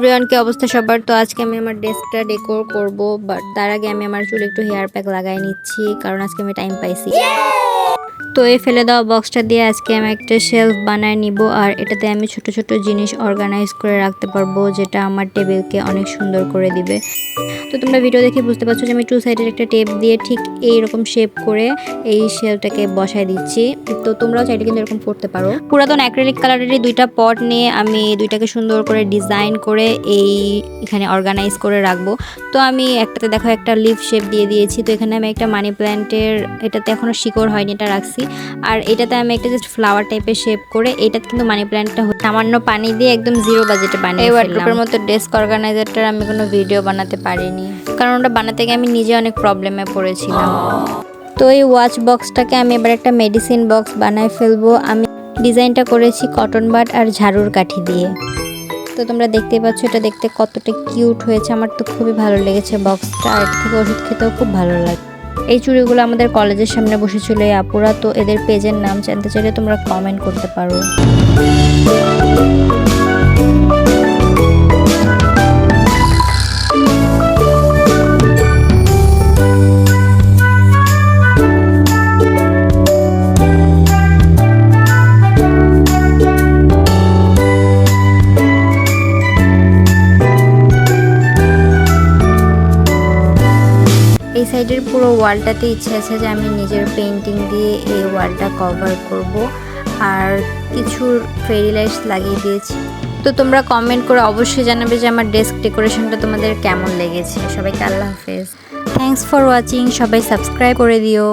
Everyone, কি অবস্থা সবার? তো আজকে আমি আমার ডেস্কটা ডেকোর করব, বাট তার আগে আমি আমার চুলে একটু হেয়ার প্যাক লাগাই নিচ্ছি, কারণ আজকে আমি টাইম পাইছি। তো এই ফেলে দেওয়া বক্সটা দিয়ে আজকে আমি একটা শেলফ বানায় নিব, আর এটাতে আমি ছোট ছোট জিনিস অর্গানাইজ করে রাখতে পারবো, যেটা আমার টেবিলকে অনেক সুন্দর করে দিবে। তো তোমরা ভিডিও দেখে বুঝতে পারছো যে আমি টু সাইডের একটা টেপ দিয়ে ঠিক এইরকম শেপ করে এই শেলটাকে বসায় দিচ্ছি। তো তোমরাও চাইলে কিন্তু এরকম করতে পারো। পুরাতন অ্যাক্রিলিক কালারেরই দুইটা পট নিয়ে আমি দুইটাকে সুন্দর করে ডিজাইন করে এখানে অর্গানাইজ করে রাখবো। তো আমি একটাতে দেখো একটা লিফ শেপ দিয়ে দিয়েছি। তো এখানে আমি একটা মানি প্ল্যান্টের, এটাতে এখনো শিকড় হয়নি, এটা রাখছি। আর এটাতে আমি একটা জাস্ট ফ্লাওয়ার টাইপের শেপ করে, এটাতে কিন্তু মানি প্ল্যান্টটা সামান্য পানি দিয়ে একদম জিরো বাজেটে বানিয়ে ফেললাম। এই ওয়ার্ড্রোবের মতো ডেস্ক অর্গানাইজারটার আমি কোনো ভিডিও বানাতে পারিনি, কারণ ওটা বানাতে গিয়ে আমি নিজে অনেক প্রবলেমে পড়েছিলাম। তো এই ওয়াচ বক্সটাকে আমি এবার একটা মেডিসিন বক্স বানায় ফেলবো। আমি ডিজাইনটা করেছি কটন বাড আর ঝাড়ুর কাঠি দিয়ে। তো তোমরা দেখতেই পাচ্ছ এটা দেখতে কতটা কিউট হয়েছে। আমার তো খুবই ভালো লেগেছে বক্সটা, আর এর থেকে ওষুধ খেতেও খুব ভালো লাগে। এই চুড়িগুলো আমাদের কলেজের সামনে বসেছিল এই আপুরা। তো এদের পেজের নাম জানতে চাইলে তোমরা কমেন্ট করতে পারো। এই সাইডের পুরো ওয়ালটাতে ইচ্ছে আছে যে আমি নিজের পেইন্টিং দিয়ে এই ওয়ালটা কভার করব, আর কিছু ফেরি লাইটস লাগিয়ে দিয়েছি। তো তোমরা কমেন্ট করে অবশ্যই জানাবে যে আমার ডেস্ক ডেকোরেশনটা তোমাদের কেমন লেগেছে। সবাইকে আল্লাহ হাফেজ, থ্যাঙ্কস ফর ওয়াচিং। সবাই সাবস্ক্রাইব করে দিও।